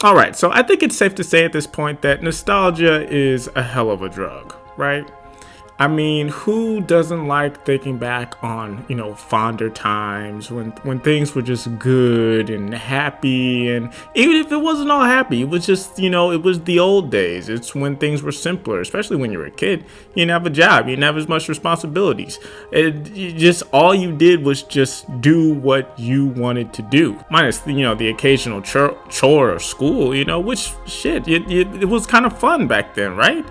All right, so I think it's safe to say at this point that nostalgia is a hell of a drug, right? I mean, who doesn't like thinking back on, fonder times when things were just good and happy, and even if it wasn't all happy, it was just, it was the old days. It's when things were simpler, especially when you were a kid. You didn't have a job, you didn't have as much responsibilities. All you did was just do what you wanted to do, minus, the occasional chore or school, which shit, it was kind of fun back then, right?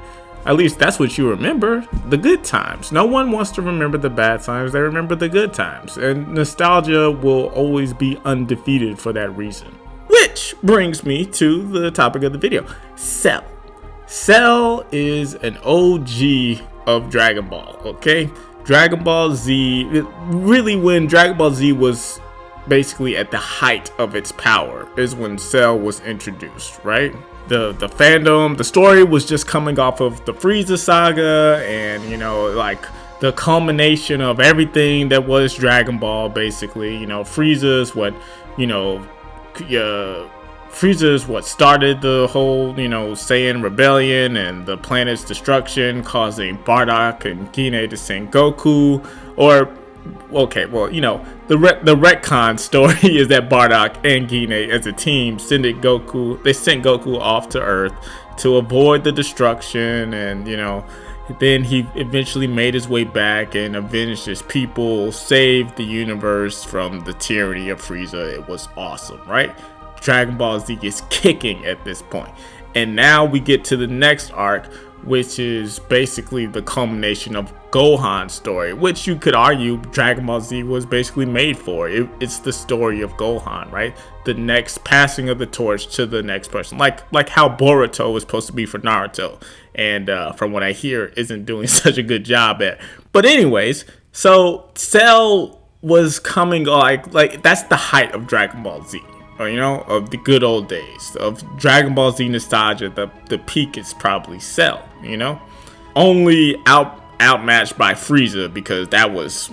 At least that's what you remember, the good times. No one wants to remember the bad times, they remember the good times. And nostalgia will always be undefeated for that reason. Which brings me to the topic of the video, Cell. Cell is an OG of Dragon Ball, okay? Dragon Ball Z, really when Dragon Ball Z was basically at the height of its power is when Cell was introduced, right? The fandom, the story was just coming off of the Frieza saga, and the culmination of everything that was Dragon Ball. Basically, Frieza's what started the whole Saiyan rebellion and the planet's destruction, causing Bardock and Gine to send Goku. The retcon story is that Bardock and Gine as a team sent Goku off to Earth to avoid the destruction, and then he eventually made his way back and avenged his people, saved the universe from the tyranny of Frieza. It was awesome, right? Dragon Ball Z is kicking at this point. And now we get to the next arc, which is basically the culmination of Gohan's story, which you could argue Dragon Ball Z was basically made for. It's the story of Gohan, right? The next passing of the torch to the next person, like how Boruto was supposed to be for Naruto, and from what I hear, isn't doing such a good job at. But anyways, so Cell was coming like that's the height of Dragon Ball Z. Of the good old days of Dragon Ball Z nostalgia. The peak is probably Cell, only outmatched by Frieza, because that was,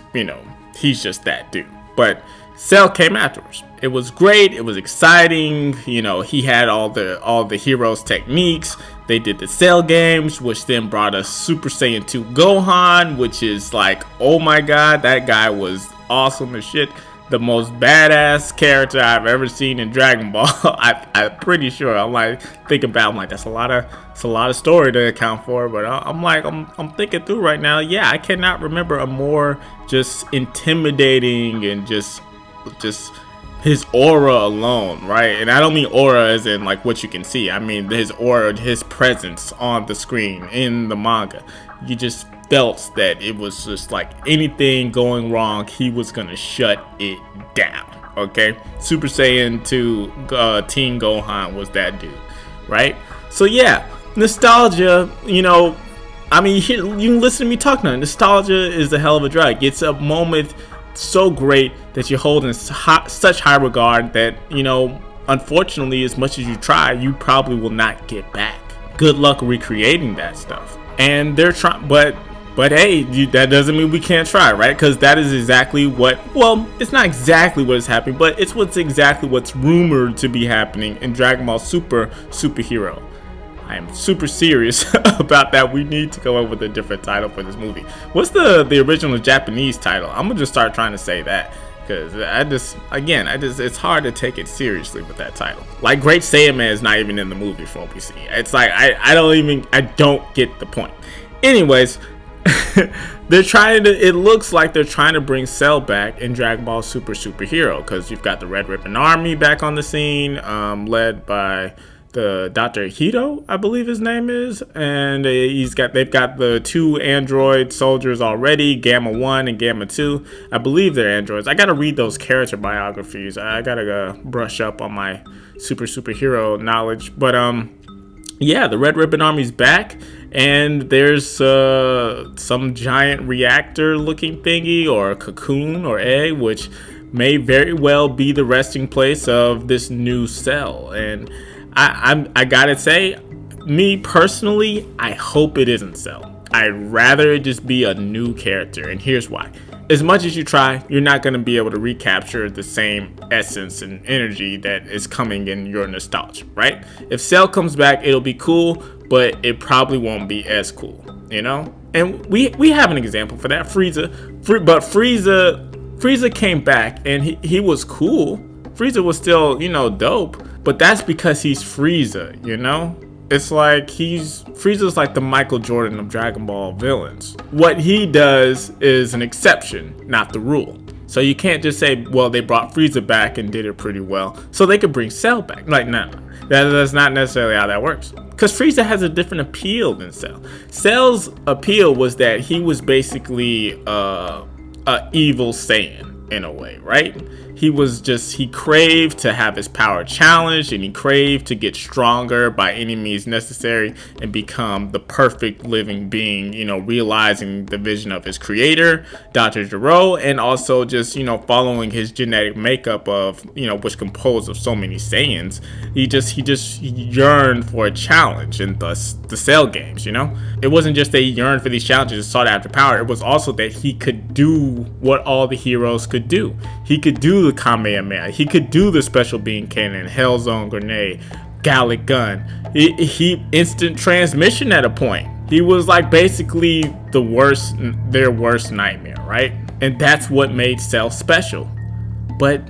he's just that dude. But Cell came afterwards. It was great. It was exciting. He had all the heroes' techniques. They did the Cell games, which then brought us Super Saiyan 2 Gohan, which is like, oh my god, that guy was awesome as shit. The most badass character I've ever seen in Dragon Ball. I'm pretty sure. That's a lot of story to account for. But I'm thinking through right now. Yeah, I cannot remember a more just intimidating and just his aura alone, right? And I don't mean aura as in like what you can see. I mean his aura, his presence on the screen in the manga. You just felt that it was just like anything going wrong, he was gonna shut it down. Okay, Super Saiyan 2 Teen Gohan was that dude, right? So yeah, nostalgia, I mean, you can listen to me talk now. Nostalgia is a hell of a drug. It's a moment so great that you hold in such high regard that, unfortunately, as much as you try, you probably will not get back. Good luck recreating that stuff. And they're trying, but hey, that doesn't mean we can't try, right? Because that is exactly it's not exactly what is happening, but it's exactly what's rumored to be happening in Dragon Ball Superhero. I am super serious about that. We need to come up with a different title for this movie. What's the original Japanese title? I'm gonna just start trying to say that, because it's hard to take it seriously with that title. Like Great Saiyaman is not even in the movie from what we see. It's like I don't get the point. Anyways, it looks like they're trying to bring Cell back in Dragon Ball Superhero, because you've got the Red Ribbon Army back on the scene, led by the Dr. Hito, I believe his name is, and they've got the 2 android soldiers already, Gamma 1 and Gamma 2. I believe they're androids. I gotta read those character biographies. I gotta brush up on my superhero knowledge. But yeah, the Red Ribbon Army's back, and there's some giant reactor looking thingy, or a cocoon or egg, which may very well be the resting place of this new Cell. And I gotta say, me personally, I hope it isn't Cell. I'd rather it just be a new character, and here's why. as much as you try, you're not going to be able to recapture the same essence and energy that is coming in your nostalgia, right? If Cell comes back, it'll be cool, but it probably won't be as cool, you know? And we have an example for that, Frieza. But Frieza came back and he was cool. Frieza was still, you know, dope, but that's because he's Frieza, you know? It's like Frieza's like the Michael Jordan of Dragon Ball villains. What he does is an exception, not the rule. So you can't just say, well, they brought Frieza back and did it pretty well, so they could bring Cell back. Like, no, that's not necessarily how that works. Because Frieza has a different appeal than Cell. Cell's appeal was that he was basically a evil Saiyan in a way, right? He craved to have his power challenged, and he craved to get stronger by any means necessary and become the perfect living being, you know, realizing the vision of his creator, Dr. Gero, and also just, you know, following his genetic makeup of, you know, which composed of so many Saiyans. He yearned for a challenge, and thus the Cell games, you know? It wasn't just that he yearned for these challenges and sought after power, it was also that he could do what all the heroes could do. He could do the Kamehameha, he could do the special beam cannon, Hell Zone grenade, Gallic gun. He instant transmission at a point. He was like basically their worst nightmare, right? And that's what made Cell special. But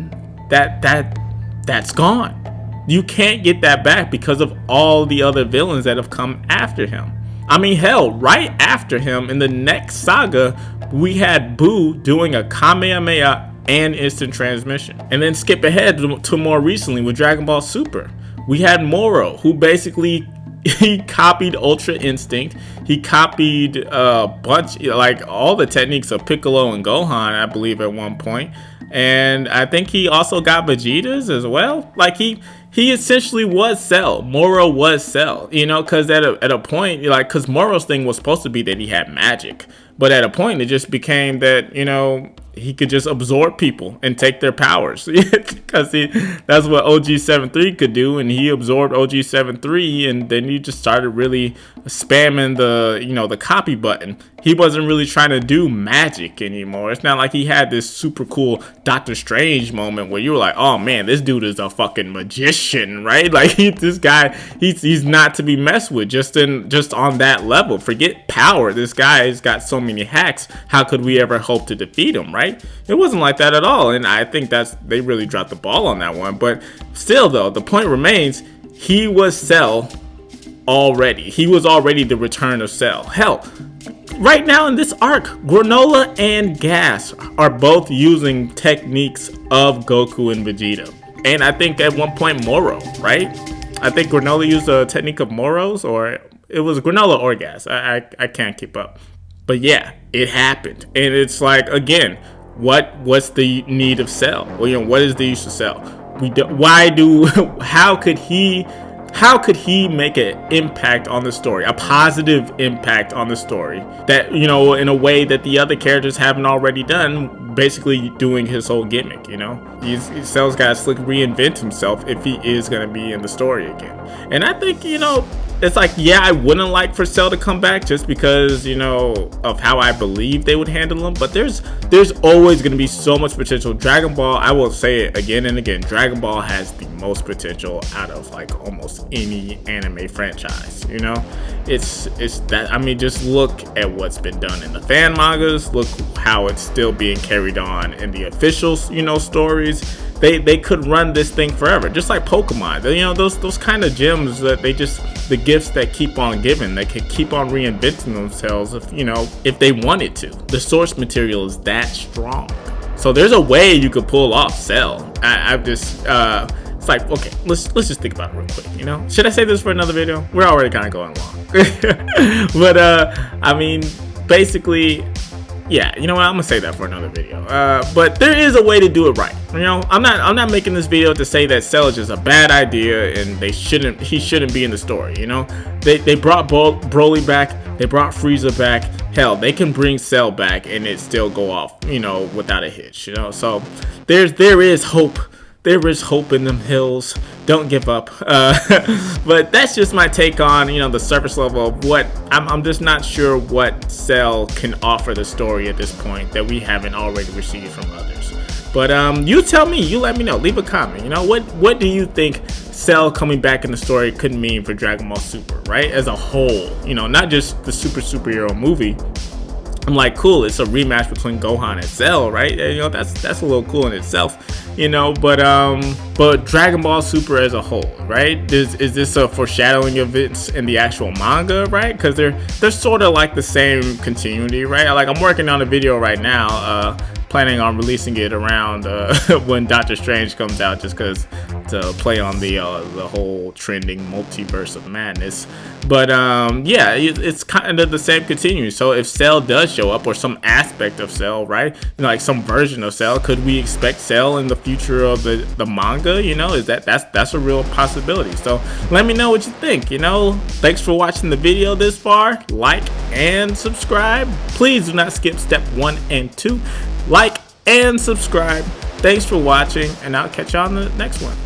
that's gone. You can't get that back because of all the other villains that have come after him. I mean, hell, right after him in the next saga, we had Boo doing a Kamehameha and instant transmission. And then skip ahead to more recently with Dragon Ball Super. We had Moro, who basically he copied Ultra Instinct. He copied a bunch, like all the techniques of Piccolo and Gohan, I believe, at one point. And I think he also got Vegeta's as well. Like he essentially was Cell. Moro was Cell, you know, because at a point, like, because Moro's thing was supposed to be that he had magic, but at a point it just became that, you know, he could just absorb people and take their powers because that's what OG-73 could do, and he absorbed OG-73, and then he just started really spamming the copy button. He wasn't really trying to do magic anymore. It's not like he had this super cool Doctor Strange moment where you were like, oh man, this dude is a fucking magician, right? Like this guy, he's not to be messed with just on that level. Forget power. This guy has got so many hacks. How could we ever hope to defeat him, right? It wasn't like that at all, and I think they really dropped the ball on that one. But still, though, the point remains, he was Cell already. He was already the return of Cell. Hell, right now in this arc, Granola and Gas are both using techniques of Goku and Vegeta, and I think at one point Moro, right? I think Granola used a technique of Moro's, or it was Granola or Gas. I can't keep up. But yeah, it happened. And it's like, again, what's the need of Cell? Well, you know, what is the use of Cell? How could he make an impact on the story, a positive impact on the story that, you know, in a way that the other characters haven't already done, basically doing his whole gimmick, you know? Cell's got to reinvent himself if he is going to be in the story again. And I think, you know, it's like, yeah, I wouldn't like for Cell to come back just because, you know, of how I believe they would handle him. But there's always going to be so much potential. Dragon Ball, I will say it again and again, Dragon Ball has the most potential out of like almost any anime franchise, you know? It's that, I mean, just look at what's been done in the fan mangas. Look how it's still being carried on in the official, you know, stories. They could run this thing forever, just like Pokemon. You know, those kind of gems that the gifts that keep on giving, they can keep on reinventing themselves if they wanted to. The source material is that strong. So there's a way you could pull off Cell. It's like, okay, let's just think about it real quick, you know? Should I say this for another video? We're already kind of going long. But I mean, basically, yeah, you know what? I'm gonna say that for another video. But there is a way to do it right. You know, I'm not making this video to say that Cell is just a bad idea and he shouldn't be in the story. You know, they brought Broly back, they brought Frieza back. Hell, they can bring Cell back and it still go off, you know, without a hitch. You know, so there is hope. There is hope in them hills. don't give up. But that's just my take on, you know, the surface level of what I'm just not sure what Cell can offer the story at this point that we haven't already received from others. But you tell me, you let me know, leave a comment. You know, what do you think Cell coming back in the story could mean for Dragon Ball Super, right? As a whole, you know, not just the superhero movie. I'm like, cool, it's a rematch between Gohan and Cell, right? You know, that's a little cool in itself, you know. But Dragon Ball Super as a whole, right? Is this a foreshadowing of events in the actual manga, right? Because they're sort of like the same continuity, right? Like, I'm working on a video right now, planning on releasing it around when Doctor Strange comes out, just because to play on the whole trending multiverse of madness. But yeah, it's kind of the same continuity. So if Cell does show up, or some aspect of Cell, right, you know, like some version of Cell, could we expect Cell in the future of the manga? You know, that's a real possibility. So let me know what you think. You know, thanks for watching the video this far. Like and subscribe. Please do not skip step 1 and 2. Like and subscribe. Thanks for watching, and I'll catch you on the next one.